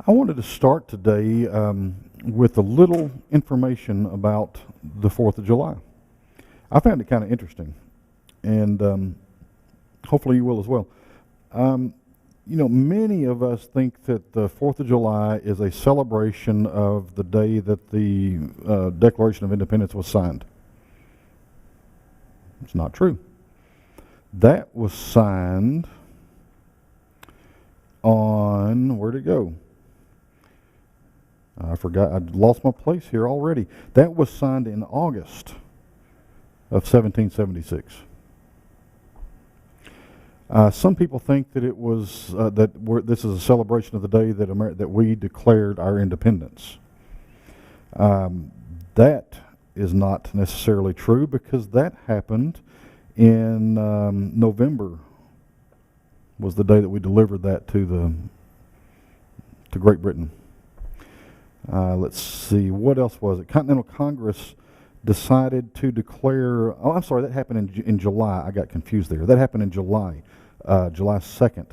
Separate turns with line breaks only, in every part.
I wanted to start today with a little information about the 4th of July. I found it kind of interesting, and hopefully you will as well. Many of us think that the 4th of July is a celebration of the day that the Declaration of Independence was signed. It's not true. That was signed on, where'd it go? I forgot, I lost my place here already. That was signed in August of 1776. Some people think that it was this is a celebration of the day that we declared our independence. That is not necessarily true, because that happened in November. Was the day that we delivered that to Great Britain. Let's see, what else was it? Continental Congress decided to declare, oh, I'm sorry, that happened in July. I got confused there. That happened in July, July 2nd.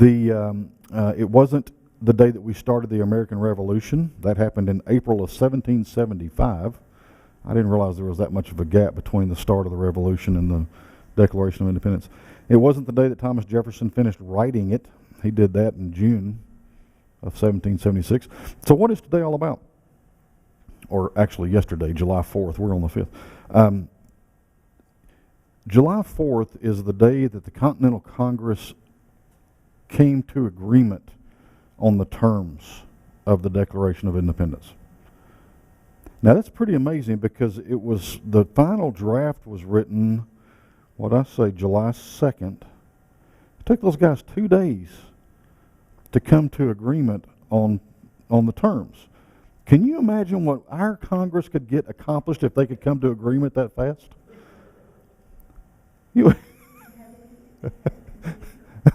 It wasn't the day that we started the American Revolution. That happened in April of 1775. I didn't realize there was that much of a gap between the start of the Revolution and the Declaration of Independence. It wasn't the day that Thomas Jefferson finished writing it. He did that in June of 1776. So what is today all about? Or actually yesterday, July 4th. We're on the 5th. July 4th is the day that the Continental Congress came to agreement on the terms of the Declaration of Independence. Now that's pretty amazing, because it was, the final draft was written, July 2nd. It took those guys 2 days to come to agreement on the terms. Can you imagine what our Congress could get accomplished if they could come to agreement that fast?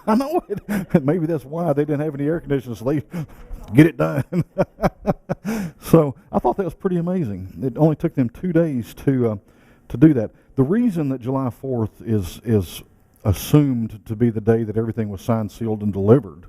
I know it. Maybe that's why they didn't have any air conditioning, so they get it done. So I thought that was pretty amazing. It only took them 2 days to do that. The reason that July 4th is assumed to be the day that everything was signed, sealed, and delivered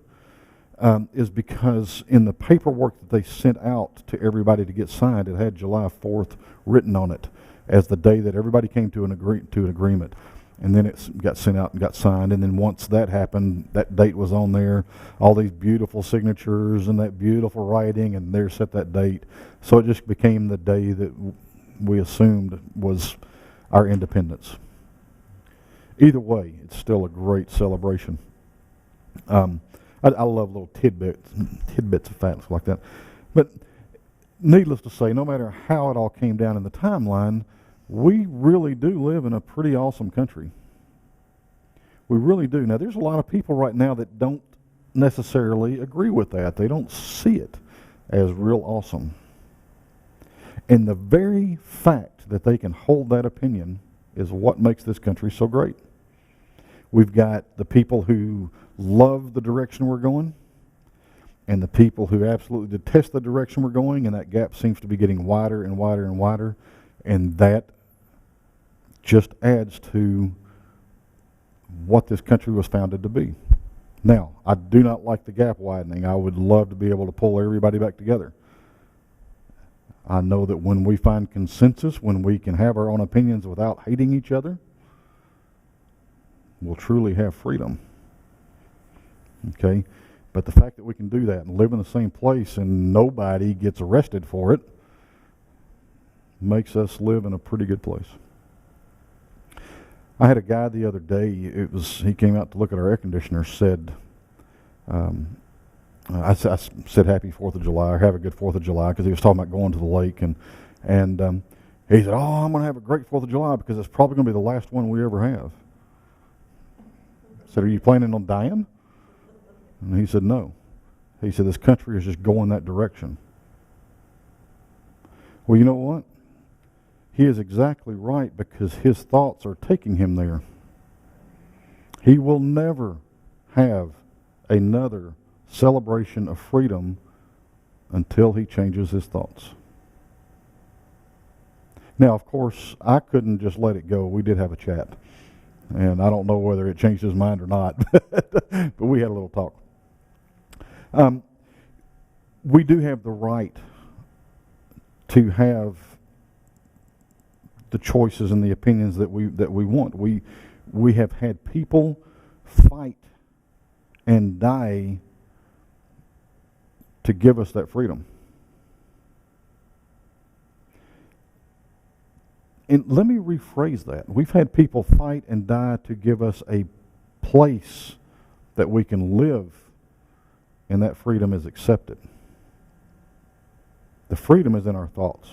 is because in the paperwork that they sent out to everybody to get signed, it had July 4th written on it as the day that everybody came to an agreement. And then it got sent out and got signed. And then once that happened, that date was on there, all these beautiful signatures and that beautiful writing, and there set that date. So it just became the day that we assumed was our independence. Either way, it's still a great celebration. I love little tidbits of facts like that. But needless to say, no matter how it all came down in the timeline, we really do live in a pretty awesome country. We really do. Now, there's a lot of people right now that don't necessarily agree with that. They don't see it as real awesome. And the very fact that they can hold that opinion is what makes this country so great. We've got the people who love the direction we're going, and the people who absolutely detest the direction we're going, and that gap seems to be getting wider and wider and wider, and that just adds to what this country was founded to be. Now, I do not like the gap widening. I would love to be able to pull everybody back together. I know that when we find consensus, when we can have our own opinions without hating each other, we'll truly have freedom. Okay? But the fact that we can do that and live in the same place and nobody gets arrested for it makes us live in a pretty good place. I had a guy the other day, he came out to look at our air conditioner, said, I said happy 4th of July, or have a good 4th of July, because he was talking about going to the lake, and he said, oh, I'm going to have a great 4th of July because it's probably going to be the last one we ever have. I said, are you planning on dying? And he said, no. He said, this country is just going that direction. Well, you know what? He is exactly right, because his thoughts are taking him there. He will never have another celebration of freedom until he changes his thoughts. Now, of course, I couldn't just let it go. We did have a chat. And I don't know whether it changed his mind or not, but we had a little talk. Um, we do have the right to have the choices and the opinions that we want. We have had people fight and die to give us that freedom. And let me rephrase that. We've had people fight and die to give us a place that we can live, and that freedom is accepted. The freedom is in our thoughts.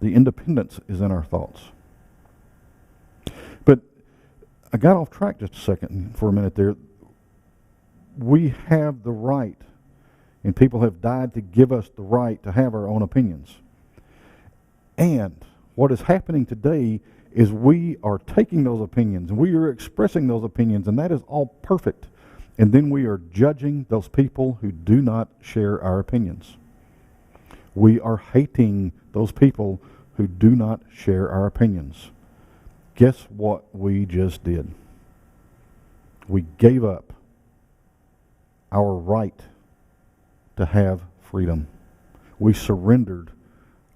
The independence is in our thoughts. But I got off track just a second for a minute there. We have the right, and people have died to give us the right to have our own opinions. And what is happening today is we are taking those opinions and we are expressing those opinions, and that is all perfect. And then we are judging those people who do not share our opinions. We are hating those people who do not share our opinions. Guess what we just did? We gave up our right to have freedom. We surrendered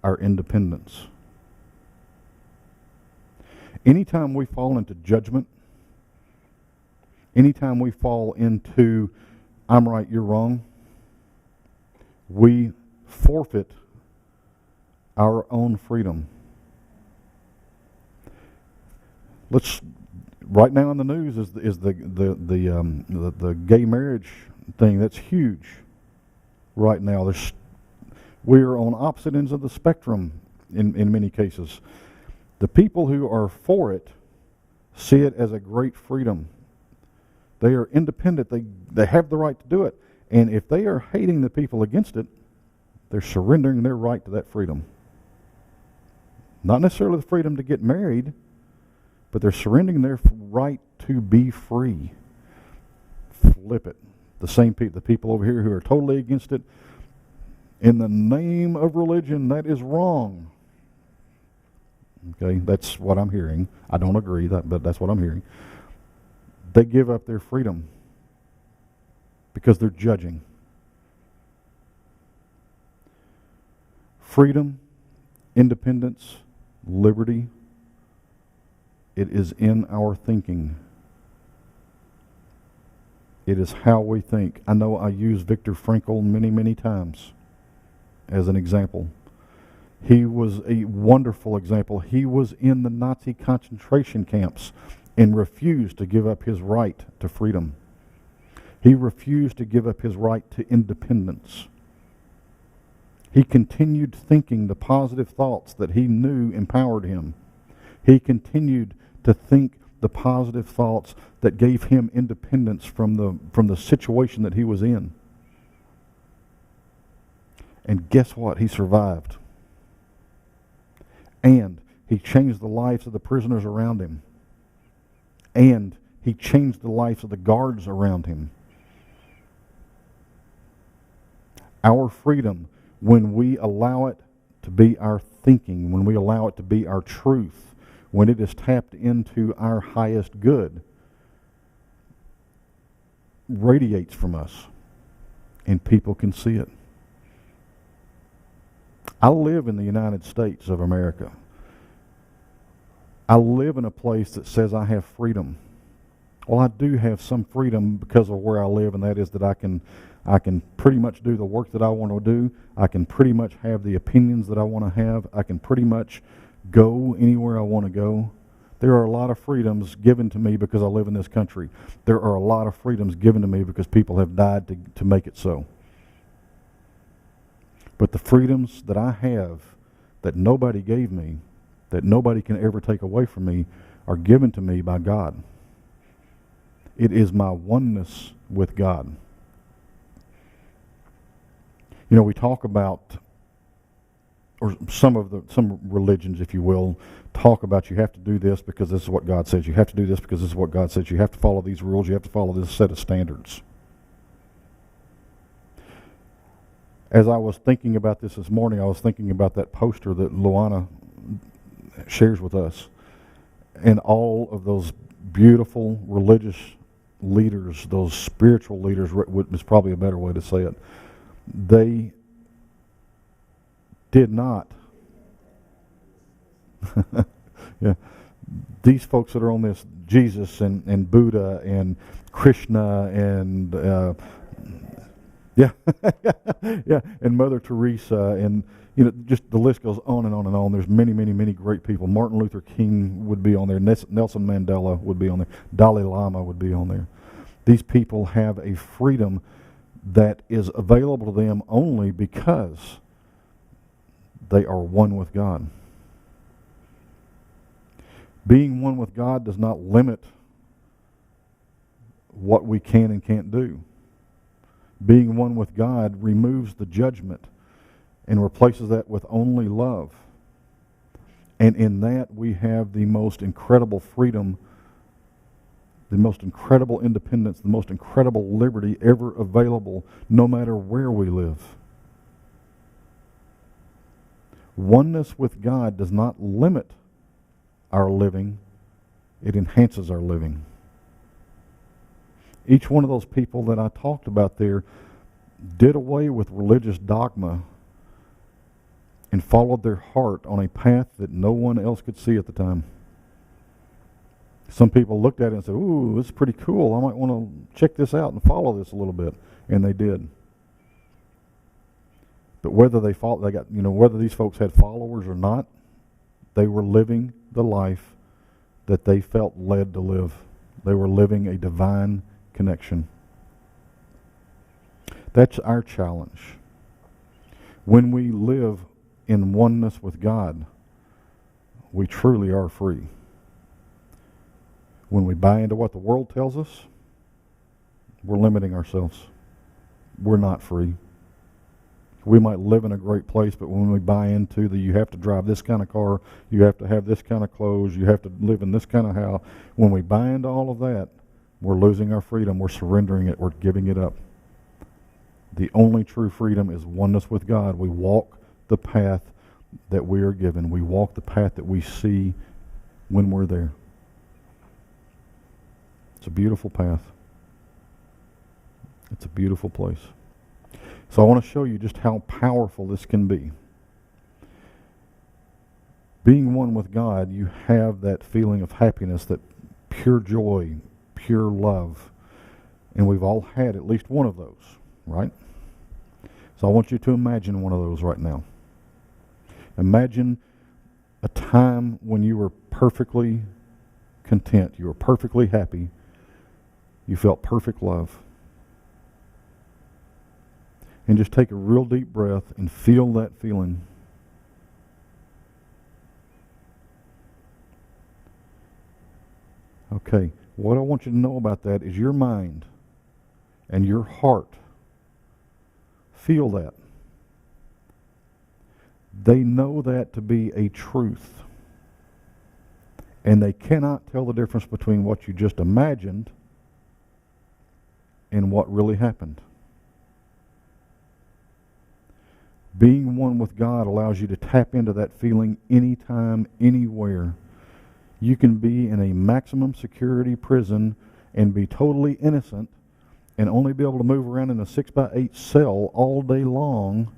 our independence. Anytime we fall into judgment, anytime we fall into I'm right, you're wrong, we forfeit our own freedom. Right now in the news is the gay marriage thing. That's huge right now. We are on opposite ends of the spectrum in many cases. The people who are for it see it as a great freedom. They are independent. They have the right to do it. And if they are hating the people against it, they're surrendering their right to that freedom. Not necessarily the freedom to get married, but they're surrendering their right to be free. Flip it. The people over here who are totally against it, in the name of religion, that is wrong. Okay, that's what I'm hearing. I don't agree, but that's what I'm hearing. They give up their freedom because they're judging. Freedom, independence, liberty, it is in our thinking. It is how we think. I know I use Viktor Frankl many, many times as an example. He was a wonderful example. He was in the Nazi concentration camps and refused to give up his right to freedom. He refused to give up his right to independence. He continued thinking the positive thoughts that he knew empowered him. He continued to think the positive thoughts that gave him independence from the situation that he was in. And guess what? He survived. And he changed the lives of the prisoners around him. And he changed the lives of the guards around him. Our freedom, when we allow it to be our thinking, when we allow it to be our truth, when it is tapped into our highest good, radiates from us, and people can see it. I live in the United States of America. I live in a place that says I have freedom. Well, I do have some freedom because of where I live, and that is that I can pretty much do the work that I want to do. I can pretty much have the opinions that I want to have. I can pretty much go anywhere I want to go. There are a lot of freedoms given to me because I live in this country. There are a lot of freedoms given to me because people have died to make it so. But the freedoms that I have, that nobody gave me, that nobody can ever take away from me, are given to me by God. It is my oneness with God. You know, we talk about, or some religions, if you will, talk about you have to do this because this is what God says. You have to do this because this is what God says. You have to follow these rules. You have to follow this set of standards. As I was thinking about this morning, I was thinking about that poster that Luana shares with us, and all of those beautiful religious leaders, those spiritual leaders, is probably a better way to say it, they did not. Yeah, these folks that are on this, Jesus and Buddha and Krishna and yeah, yeah, and Mother Teresa, and just the list goes on and on and on. There's many, many, many great people. Martin Luther King would be on there. Nelson Mandela would be on there. Dalai Lama would be on there. These people have a freedom that is available to them only because they are one with God. Being one with God does not limit what we can and can't do. Being one with God removes the judgment and replaces that with only love. And in that we have the most incredible freedom, the most incredible independence, the most incredible liberty ever available, no matter where we live. Oneness with God does not limit our living, it enhances our living. Each one of those people that I talked about there did away with religious dogma and followed their heart on a path that no one else could see at the time. Some people looked at it and said, "Ooh, this is pretty cool. I might want to check this out and follow this a little bit," and they did. But whether whether these folks had followers or not, they were living the life that they felt led to live. They were living a divine connection. That's our challenge. When we live in oneness with God, we truly are free. When we buy into what the world tells us, we're limiting ourselves. We're not free. We might live in a great place, but when we buy into you have to drive this kind of car, you have to have this kind of clothes, you have to live in this kind of house, when we buy into all of that, we're losing our freedom, we're surrendering it, we're giving it up. The only true freedom is oneness with God. We walk the path that we are given. We walk the path that we see when we're there. It's a beautiful path. It's a beautiful place. So I want to show you just how powerful this can be. Being one with God, you have that feeling of happiness, that pure joy, pure love. And we've all had at least one of those, right? So I want you to imagine one of those right now. Imagine a time when you were perfectly content, you were perfectly happy, you felt perfect love. And just take a real deep breath and feel that feeling. Okay, what I want you to know about that is your mind and your heart feel that. They know that to be a truth. And they cannot tell the difference between what you just imagined and what really happened. Being one with God allows you to tap into that feeling anytime, anywhere. You can be in a maximum security prison and be totally innocent and only be able to move around in a 6x8 cell all day long.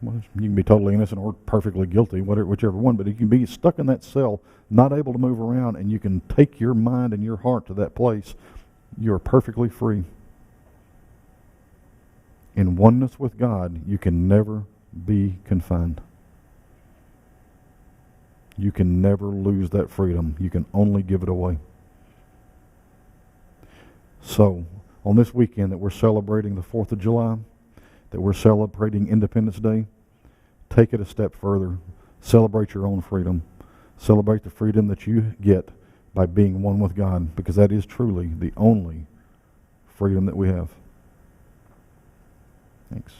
Well, you can be totally innocent or perfectly guilty, whichever one, but you can be stuck in that cell, not able to move around, and you can take your mind and your heart to that place. You're perfectly free. In oneness with God, you can never be confined. You can never lose that freedom. You can only give it away. So, on this weekend that we're celebrating the 4th of July, that we're celebrating Independence Day, take it a step further. Celebrate your own freedom. Celebrate the freedom that you get by being one with God, because that is truly the only freedom that we have. Thanks.